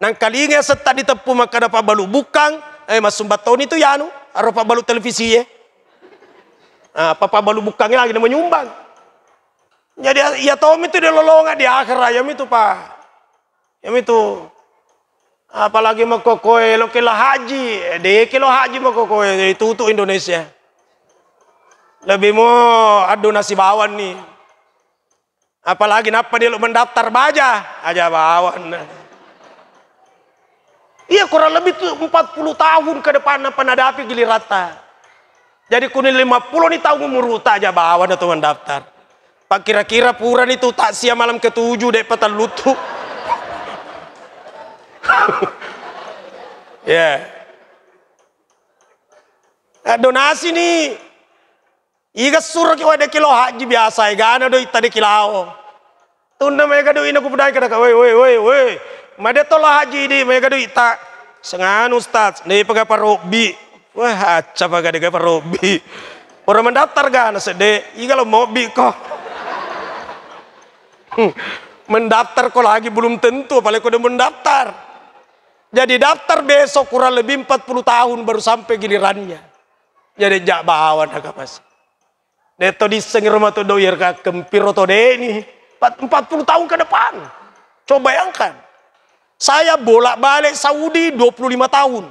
Nang kalinya seta ditepu maka dapat balu bukang, mas sumbat tahun itu yanu, aropa balu televisi ya. Papa balu bukangnya lagi menyumbang. Jadi ya tom itu dia lolongan di akhir ayam itu pak. Ayam itu. Apalagi makokoe lo kilo haji, kilo haji makokoe itu untuk Indonesia. Lebih mau adu nasi bawan nih. Apalagi napa dia lo mendaftar baja aja bawan. Iya kurang lebih tuh 40 tahun ke depan penadapi gilirata. Jadi kuning 50 nih tahun umur aja bawan atau mendaftar. Pak kira-kira puran itu tak siap malam ke-7 dek petan lutu. Ya. Donasi nih. Iga suruh kiwa de kilo haji biasa, gana do ita de kilao. Tunda mereka do ina kupudai kada ka, woi. Made tola haji di mereka do ita. Sengan ustaz, nih pakai parobi. Wah, aca pakai de parobi. Orang mendaftar gana sede, iga lo mobi kok. Mendaftar kok lagi belum tentu, apalagi kau udah mendaftar. Jadi daftar besok kurang lebih 40 tahun baru sampai gilirannya. Jadi jak bawan agak pas. Deto disengir rumah tu doyer ka kempiro to ini 40 tahun ke depan. Coba bayangkan. Saya bolak-balik Saudi 25 tahun.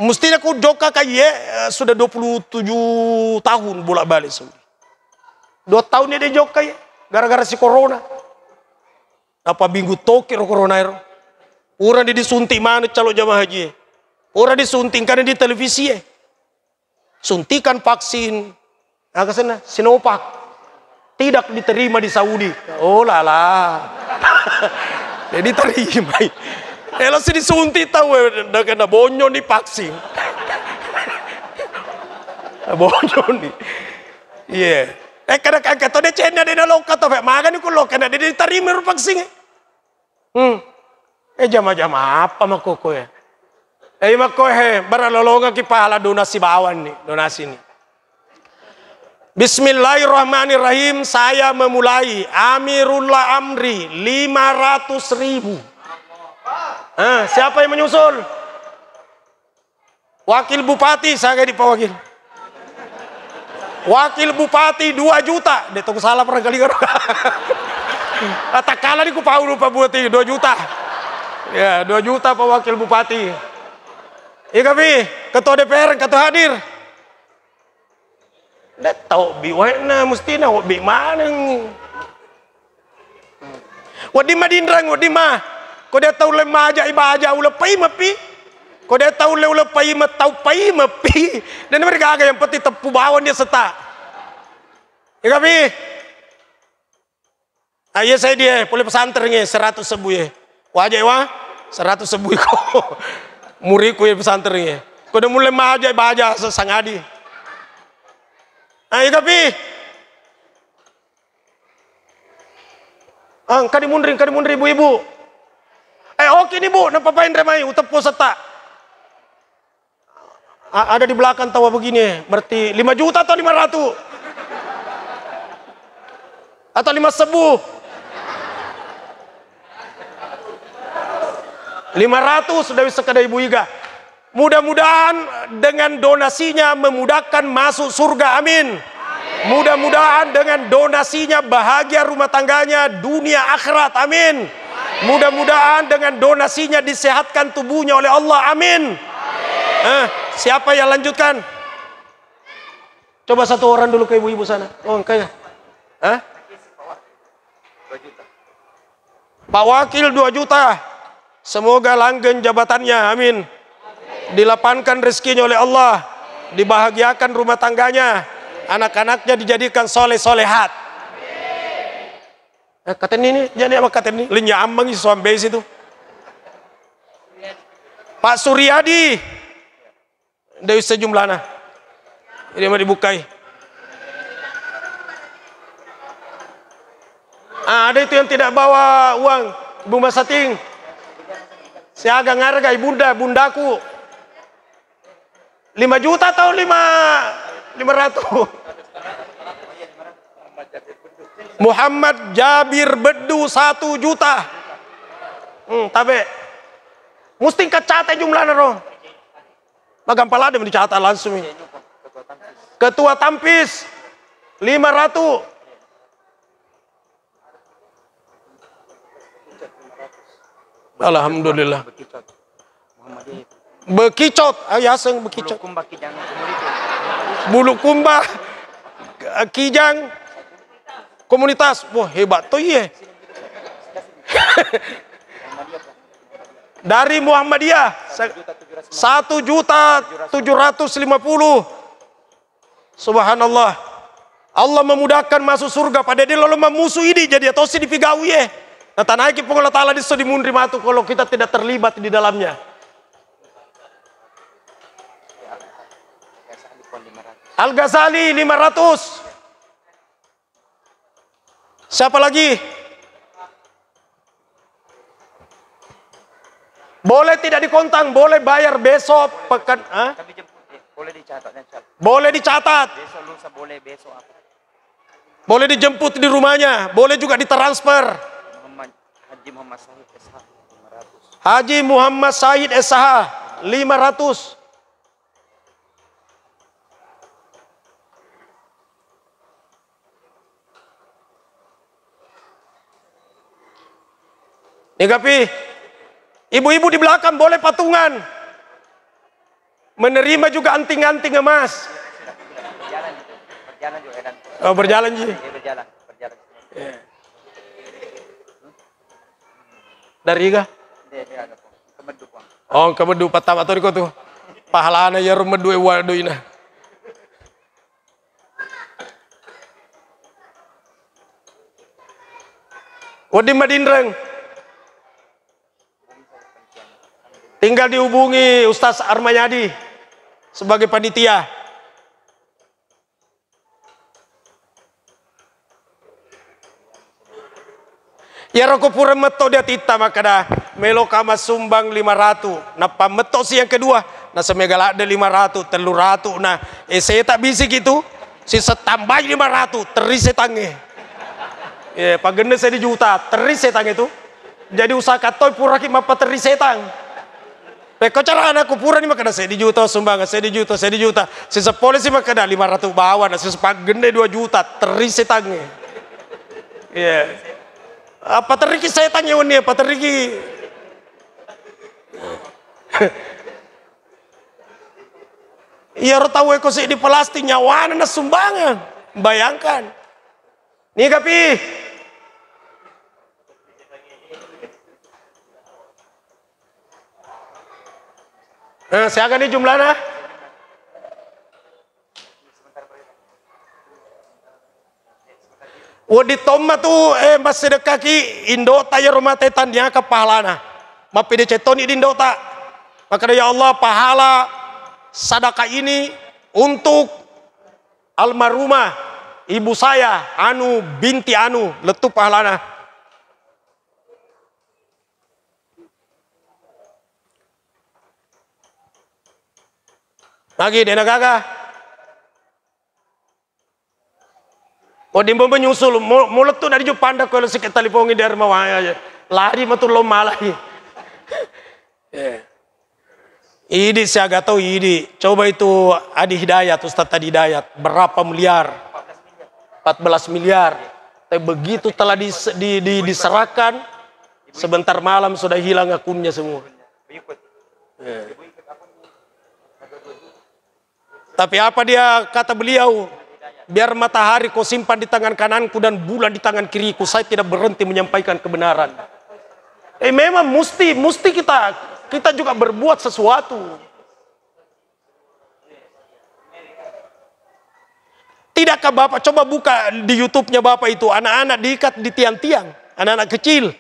Mestinya ku joka kaye sudah 27 tahun bolak-balik Saudi. 2 tahun dia joka ya gara-gara si corona. Apa minggu tokir corona itu. Orang disuntik mana calon jamaah haji. Orang disuntik karena di televisi ya. Suntikan vaksin. Ke sana, Sinovac tidak diterima di Saudi. Oh lala. Jadi diterima. Kalau si disuntik tahu dah kena bonyo di vaksin. Bonyo nih. Iya. Kadang-kadang kata dia cina dia lokat tapi makan itu lokat dia diterima vaksin. Jam-jam apa makoko ya? Makohe baralolonga kipala donasi bawan nih, donasi nih. Bismillahirrahmanirrahim. Saya memulai Amirullah Amri 500.000. Siapa yang menyusul? Wakil Bupati saya di Pak Wakil. Wakil Bupati 2 juta. Dia tunggu salah pernah kali kan. Tak kalah di kupau lupa Bupati 2 juta. Ya 2 juta Pak Wakil Bupati. Iya kami Ketua DPR Ketua hadir. Dah tahu biwana mesti na bi mana. Wadi madindrang wadi mah. Ko dia tahu lemah aja ibaja ulepai mapi. Ko dia tahu le ulepai matau pai mapi. Dan mereka yang peti tepu bawon dia seta. Ya kami. Ayah saya dia boleh pesantrennya 100 sebu ya. Wajah wah 100 sebu kok. Muriku ya pesantrennya. Ko dia mulai mah aja ibaja sesangadi. Ayo tapi, kadi mundring ibu-ibu. Oke nih bu, napapain remai utepo seta. Ada di belakang tawa begini, berarti 5 juta atau 500? Atau 5 sebu? 500 sudah bisa kada ibu iga. Mudah-mudahan dengan donasinya memudahkan masuk surga, amin. Mudah-mudahan dengan donasinya bahagia rumah tangganya dunia akhirat, amin. Mudah-mudahan dengan donasinya disehatkan tubuhnya oleh Allah, amin. Siapa yang lanjutkan? Coba satu orang dulu ke ibu-ibu sana. Oh kayaknya. Pak Wakil 2 juta. Semoga langgeng jabatannya, amin. Dilapangkan rezekinya oleh Allah, dibahagiakan rumah tangganya, anak-anaknya dijadikan soleh-solehat. Kata ini jadi apa kata ini? Linya ambang suami itu. Pak Suryadi, dari sejumlahnya, ini mau dibukai. Ada itu yang tidak bawa uang, Ibu Masating. Saya agak ngargai bundaku. 5 juta atau 500? Muhammad Jabir Bedu 1 juta. Tapi mesti kecatat jumlahnya roh. Magampal ada dicatat langsung. Ketua Tampis 500. Alhamdulillah. Bekicot, ayaseng bekicot. Bulu kumba Kijang komunitas. Wah, hebat tuh iya. Dari Muhammadiyah 1.750.000. Subhanallah. Allah memudahkan masuk surga pada dia lalu memusuhi ini jadi atau si dipigawi ya. Nah tanah iki pengolah ta'ala di mundri matu kalau kita tidak terlibat di dalamnya. Al-Ghazali 500. Siapa lagi? Boleh tidak dikontang, boleh bayar besok pekan. Kami jemput, boleh dicatat. Boleh dicatat. Besok lusa boleh besok apa? Boleh dijemput di rumahnya, boleh juga ditransfer. Haji Muhammad Sahid SH 500. Haji Muhammad Sahid SH 500. Nih Gapi, ibu-ibu di belakang boleh patungan. Menerima juga anting-anting emas. Berjalan juga dan. Oh, berjalan ji. Berjalan. Yeah. Dari kah? Dia ada po. Kemedu po. Oh, kemedu pertama tuh diko tuh. Pahalana ya rumedu waduina. Wadi Madinreng. Tinggal dihubungi Ustaz Armayadi sebagai panitia. Ya roko pura meto dia tita makada melo kama sumbang 500. Nah pameto si yang kedua, nah semegala ada 500, 300. Nah saya tak bisa gitu. Si setambah 500, teris setange. Ya pagende saya di juta, teris setang itu. Jadi usaha katoi pura ki mapa teris setang. Peko cara anakku pura ni makada saya di juta sumbangan, saya di juta. Si sepole si makada 500 bawa, nah si sepagende 2 juta, teris setange. Ya. Apa teriki saya tanya ini apa teriki? Iya tahu eko sih di plastik nyawa na sumbangan. Bayangkan. Nih Gapi. Saya akan di jumlahnya. Wadi toma tu masih dekat ki Indo taya rumah tetannya ke pahalana. Mapi de cetoni di Indo tak. Maka ya Allah pahala sedekah ini untuk almarhumah ibu saya Anu binti Anu letup pahalana. Lagi dena gaga. Oh dimbo menyusul mulut tuh dari Jepanda kalau si ketalipongi dari mawaya lari matur lomba lagi. Idi saya gak tahu idi. Coba itu Adi Hidayat, Ustaz Adi Hidayat berapa miliar? 14 miliar. Tapi begitu telah diserahkan sebentar malam sudah hilang akunnya semua. Tapi apa dia kata beliau? Biar matahari kau simpan di tangan kananku dan bulan di tangan kiriku, saya tidak berhenti menyampaikan kebenaran. Memang mesti kita juga berbuat sesuatu. Tidakkah Bapak coba buka di YouTube-nya Bapak itu anak-anak diikat di tiang-tiang, anak-anak kecil.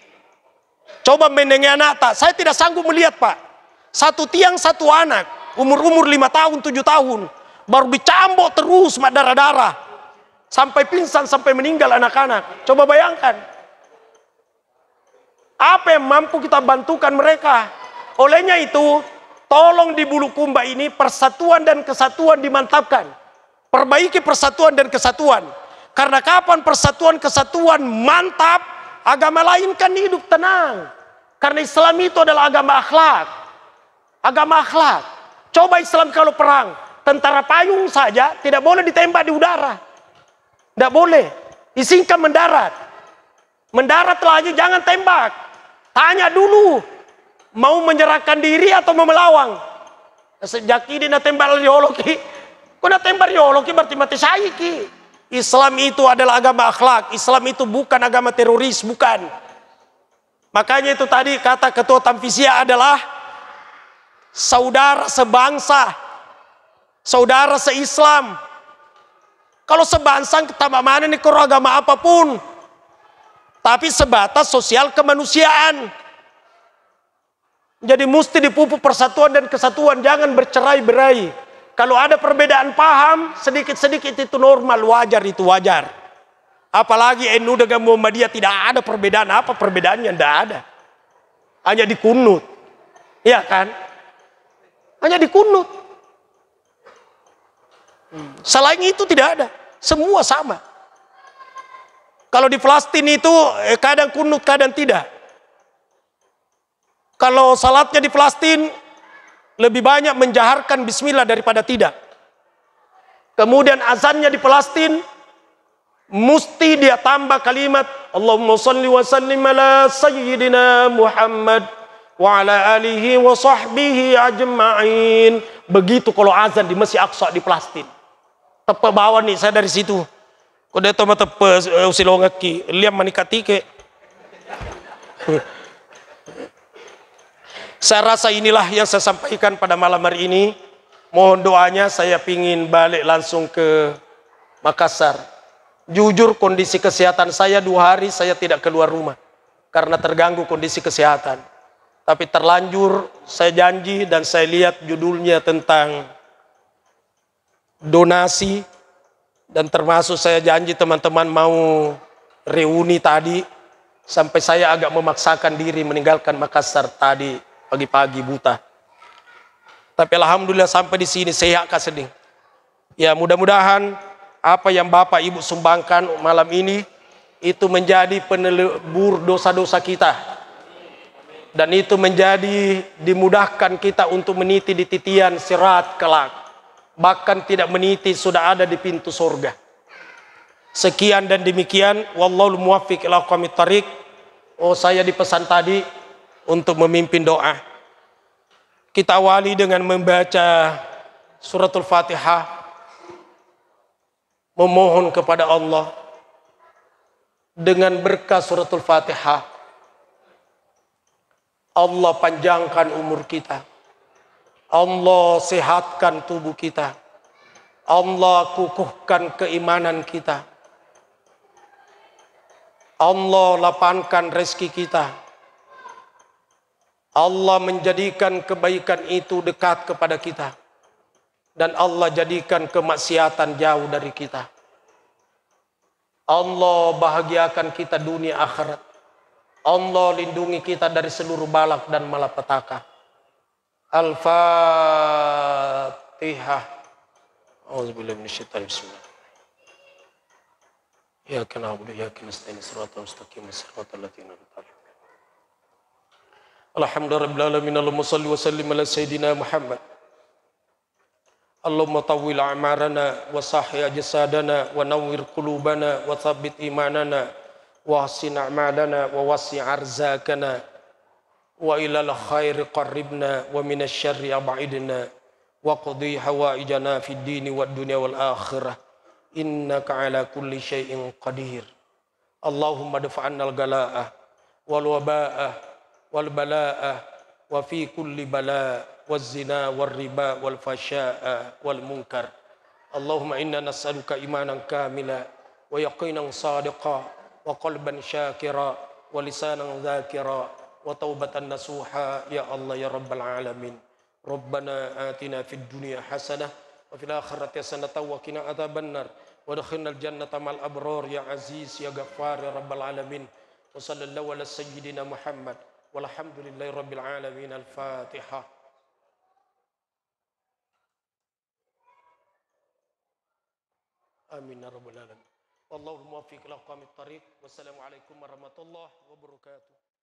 Coba mendengi anak tak, saya tidak sanggup melihat Pak. Satu tiang satu anak, umur 5 tahun 7 tahun. Baru dicambok terus darah-darah sampai pingsan sampai meninggal anak-anak. Coba bayangkan apa yang mampu kita bantukan mereka. Olehnya itu tolong di Bulukumba ini persatuan dan kesatuan dimantapkan. Perbaiki persatuan dan kesatuan. Karena kapan persatuan kesatuan mantap, agama lain kan hidup tenang. Karena Islam itu adalah agama akhlak. Agama akhlak. Coba Islam kalau perang, tentara payung saja tidak boleh ditembak di udara. Tidak boleh. Izinkan mendarat. Mendarat lagi jangan tembak. Tanya dulu, mau menyerahkan diri atau mau melawan. Sejak ini na tembak riologi. Kau na tembak riologi berarti mati saiki. Islam itu adalah agama akhlak. Islam itu bukan agama teroris, bukan. Makanya itu tadi kata ketua Tamfiziyah adalah saudara sebangsa, saudara seislam. Kalau sebangsa tambah mana nih kalau agama apapun, tapi sebatas sosial kemanusiaan. Jadi mesti dipupuk persatuan dan kesatuan, jangan bercerai-berai. Kalau ada perbedaan paham, sedikit-sedikit itu normal, wajar itu wajar. Apalagi NU dengan Muhammadiyah tidak ada perbedaan apa, perbedaannya tidak ada. Hanya dikunut. Iya kan? Hanya dikunut. Selain itu tidak ada. Semua sama. Kalau di Palestina itu kadang kunut, kadang tidak. Kalau salatnya di Palestina lebih banyak menjaharkan bismillah daripada tidak. Kemudian azannya di Palestina mesti dia tambah kalimat Allahumma salli wa sallim ala sayyidina Muhammad wa ala alihi wa sahbihi ajma'in. Begitu kalau azan di Masjid Aqsa di Palestina. Tepe bawah nih saya dari situ. Kau dia tahu tepe usilongaki liam manikatike. Saya rasa inilah yang saya sampaikan pada malam hari ini. Mohon doanya, saya pingin balik langsung ke Makassar. Jujur kondisi kesehatan saya 2 hari saya tidak keluar rumah. Karena terganggu kondisi kesehatan. Tapi terlanjur saya janji dan saya lihat judulnya tentang donasi. Dan termasuk saya janji teman-teman mau reuni tadi. Sampai saya agak memaksakan diri meninggalkan Makassar tadi pagi-pagi buta. Tapi alhamdulillah sampai di sini sehat kaseding. Ya mudah-mudahan apa yang Bapak Ibu sumbangkan malam ini itu menjadi penelebur dosa-dosa kita. Dan itu menjadi dimudahkan kita untuk meniti di titian sirat kelak. Bahkan tidak meniti sudah ada di pintu surga. Sekian dan demikian. Wallahul muwaffiq ila aqwamit thariq. Oh, saya dipesan tadi untuk memimpin doa. Kita awali dengan membaca suratul Fatihah. Memohon kepada Allah. Dengan berkah suratul Fatihah. Allah panjangkan umur kita. Allah sehatkan tubuh kita. Allah kukuhkan keimanan kita. Allah lapangkan rezeki kita. Allah menjadikan kebaikan itu dekat kepada kita. Dan Allah jadikan kemaksiatan jauh dari kita. Allah bahagiakan kita dunia akhirat. Allah lindungi kita dari seluruh balak dan malapetaka. Al-Fatihah. A'udzubillahi minasyaitonir rajim. Iyyaka na'budu wa iyyaka nasta'in. Shiratal mustaqim. Shiratal ladzina an'amta 'alaihim. Alhamdulillahirabbil alamin. Allahumma shalli wa sallim ala sayidina Muhammad. Allahumma tawwil a'marana wa sahih jasadana wa nawwir qulubana wa tsabbit imanana wa ahsin a'malana wa wasi' arzakana wa ilal khairi qarribna wa minasy syarri ab'idna wa qdi hawaijana fid dini wad dunya wal akhirah innaka ala kulli syai'in qadir. Allahumma dafa'annal gala'ah wal waba'ah wal bala'ah wa fi kulli bala' waz zina wal riba wal fasya'a wal munkar. Allahumma inna nas'aluka imanan kamila wa yaqinan sadiqa wa qalban syakira wa lisanan dzakira wa taubatan nasuha ya Allah ya rabbal alamin. Rabbana atina fid dunya hasanah wa fil akhirati hasanah wa qina adzabannar wa adkhilnal jannata mal abrar ya aziz ya ghaffar ya rabbal alamin. Wa sallallahu ala sayyidina Muhammad walhamdulillahi rabbil alamin. Al-Fatihah. Amin ya rabbal alamin. Wallahul muwaffiq ila aqwamit thariq. Wassalamualaikum warahmatullahi wabarakatuh.